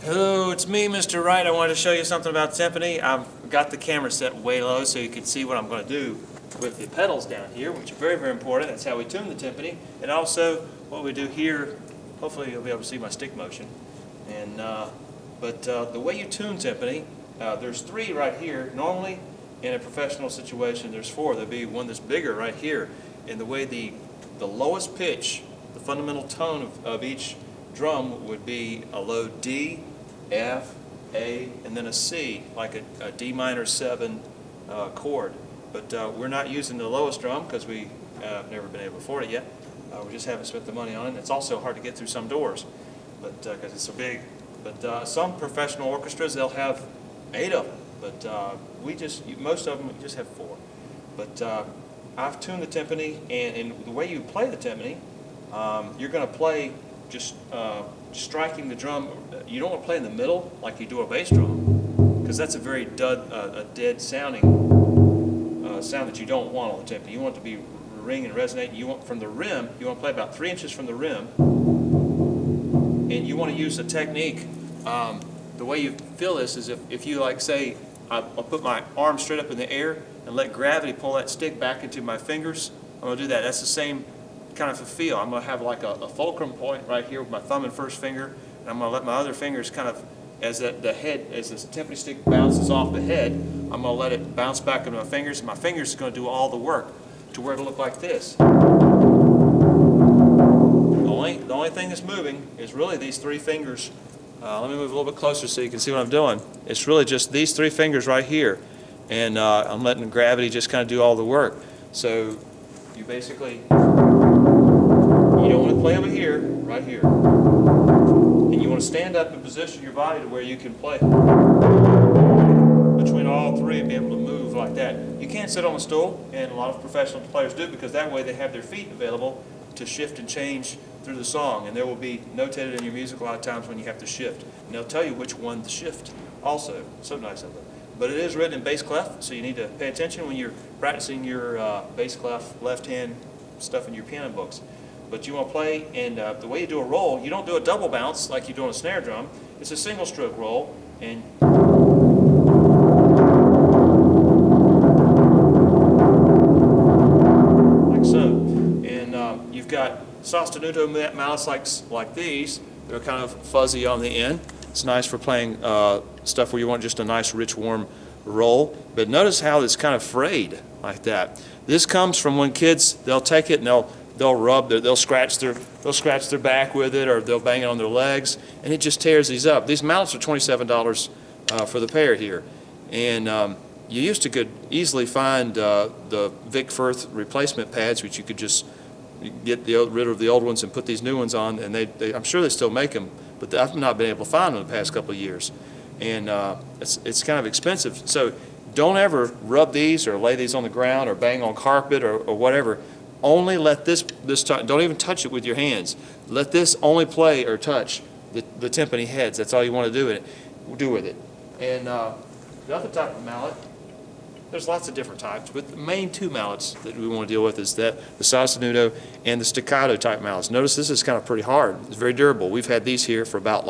Hello, it's me, Mr. Wright. I wanted to show you something about timpani. I've got the camera set way low so you can see what I'm going to do with the pedals down here, which are very, very important. That's how we tune the timpani. And also, what we do here, hopefully you'll be able to see my stick motion. And the way you tune timpani, there's three right here. Normally, in a professional situation, there's four. There'll be one that's bigger right here. And the way the lowest pitch, the fundamental tone of each drum would be a low D, F, A, and then a C, like a D minor 7 chord. But we're not using the lowest drum because we have never been able to afford it yet. We just haven't spent the money on it. It's also hard to get through some doors, but because it's so big. But some professional orchestras, they'll have 8 of them. But most of them, we just have 4. But I've tuned the timpani, and the way you play the timpani, you're going to play just striking the drum. You don't want to play in the middle like you do a bass drum, because that's a very dead sounding sound that you don't want on the timpani. You want it to be ring and resonate. You want from the rim. You want to play about 3 inches from the rim, and you want to use a technique. The way you feel this is if you, like, say, I'll put my arm straight up in the air and let gravity pull that stick back into my fingers. I'm going to do that. That's the same kind of a feel. I'm going to have like a fulcrum point right here with my thumb and first finger, and I'm going to let my other fingers kind of, as the timpani stick bounces off the head, I'm going to let it bounce back into my fingers, and my fingers are going to do all the work to where it'll look like this. The only thing that's moving is really these 3 fingers. Let me move a little bit closer so you can see what I'm doing. It's really just these 3 fingers right here, and I'm letting gravity just kind of do all the work. So you basically, you don't want to play over here, right here. And you want to stand up and position your body to where you can play between all 3 and be able to move like that. You can't sit on a stool, and a lot of professional players do, because that way they have their feet available to shift and change through the song, and there will be notated in your music a lot of times when you have to shift. And they'll tell you which one to shift also. So nice of them. But it is written in bass clef, so you need to pay attention when you're practicing your bass clef left hand stuff in your piano books. But you want to play, and the way you do a roll, you don't do a double bounce like you do on a snare drum. It's a single stroke roll, and like so. And you've got sostenuto mallets like these. They're kind of fuzzy on the end. It's nice for playing stuff where you want just a nice, rich, warm roll. But notice how it's kind of frayed like that. This comes from when kids, they'll take it and they'll scratch their back with it, or they'll bang it on their legs, and it just tears these up. These mallets are $27 for the pair here, and you could easily find the Vic Firth replacement pads, which you could just get rid of the old ones and put these new ones on, and I'm sure they still make them, but I've not been able to find them in the past couple of years, and it's kind of expensive. So don't ever rub these or lay these on the ground or bang on carpet or whatever. Only let this don't even touch it with your hands. Let this only play or touch the timpani heads. That's all you want to do with it. And the other type of mallet, there's lots of different types, but the main 2 mallets that we want to deal with is the sostenuto and the staccato type mallets. Notice this is kind of pretty hard. It's very durable. We've had these here for about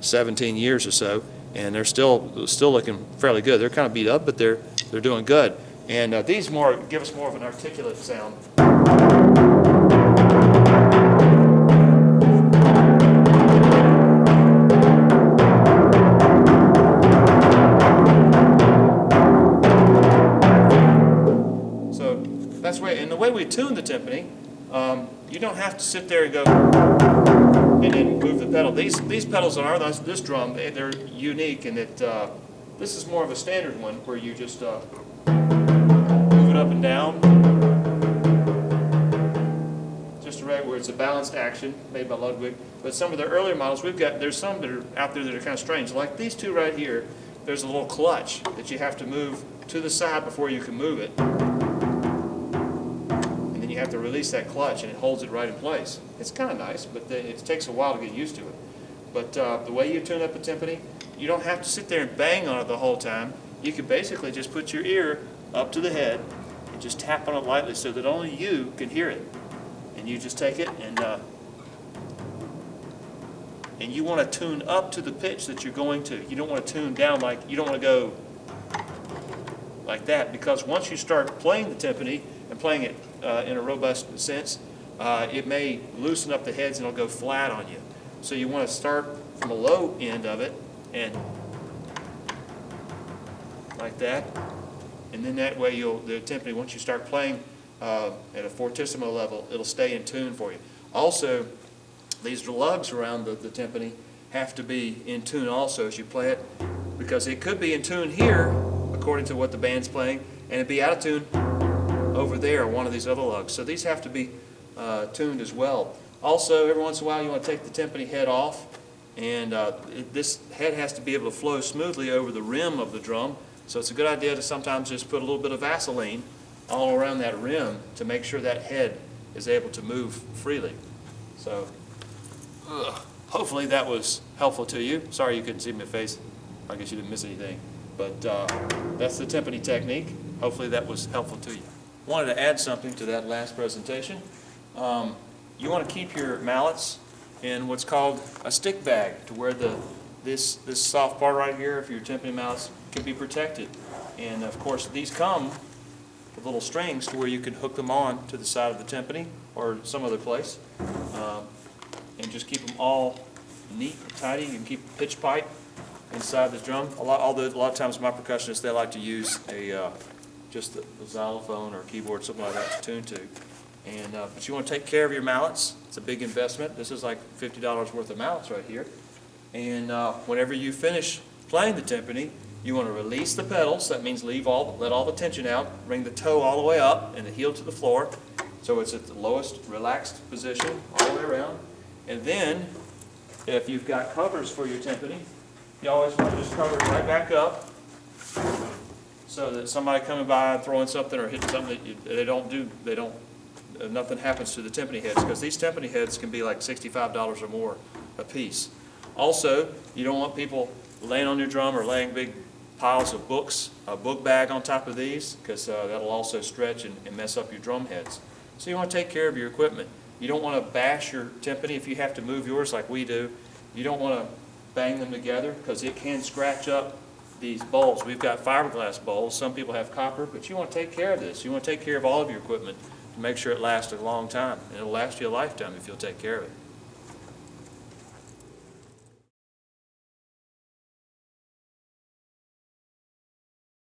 17 years or so, and they're still looking fairly good. They're kind of beat up, but they're doing good. And these give us more of an articulate sound. So that's right. And the way we tune the timpani, you don't have to sit there and go and then move the pedal. These pedals on this drum, they're unique in that this is more of a standard one where you just up and down, just right where it's a balanced action made by Ludwig. But some of the earlier models there's some that are out there that are kind of strange. Like these 2 right here, there's a little clutch that you have to move to the side before you can move it. And then you have to release that clutch, and it holds it right in place. It's kind of nice, but it takes a while to get used to it. But the way you tune up a timpani, you don't have to sit there and bang on it the whole time. You can basically just put your ear up to the head and just tap on it lightly so that only you can hear it. And you just take it and and you want to tune up to the pitch that you're going to. You don't want to tune down, like you don't want to go like that, because once you start playing the timpani and playing it in a robust sense, it may loosen up the heads and it'll go flat on you. So you want to start from the low end of it and like that, and then that way the timpani, once you start playing at a fortissimo level, it'll stay in tune for you. Also, these lugs around the timpani have to be in tune also as you play it, because it could be in tune here according to what the band's playing, and it'd be out of tune over there, one of these other lugs. So these have to be tuned as well. Also, every once in a while you want to take the timpani head off, and this head has to be able to flow smoothly over the rim of the drum. So it's a good idea to sometimes just put a little bit of Vaseline all around that rim to make sure that head is able to move freely. So hopefully that was helpful to you. Sorry you couldn't see my face. I guess you didn't miss anything. But that's the timpani technique. Hopefully that was helpful to you. Wanted to add something to that last presentation. You want to keep your mallets in what's called a stick bag, to where this soft part right here of your timpani mallets can be protected. And of course these come with little strings to where you can hook them on to the side of the timpani or some other place, and just keep them all neat and tidy. You can keep a pitch pipe inside the drum. A lot of times my percussionists, they like to use just a xylophone or a keyboard, something like that to tune to. And but you want to take care of your mallets. It's a big investment. This is like $50 worth of mallets right here. And whenever you finish playing the timpani, you want to release the pedals. That means let all the tension out. Bring the toe all the way up and the heel to the floor, so it's at the lowest relaxed position all the way around. And then, if you've got covers for your timpani, you always want to just cover it right back up, so that somebody coming by and throwing something or hitting something that nothing happens to the timpani heads, because these timpani heads can be like $65 or more a piece. Also, you don't want people laying on your drum or laying big piles of books, a book bag on top of these, because that'll also stretch and mess up your drum heads. So you want to take care of your equipment. You don't want to bash your timpani if you have to move yours like we do. You don't want to bang them together, because it can scratch up these bowls. We've got fiberglass bowls. Some people have copper, but you want to take care of this. You want to take care of all of your equipment to make sure it lasts a long time, and it'll last you a lifetime if you'll take care of it.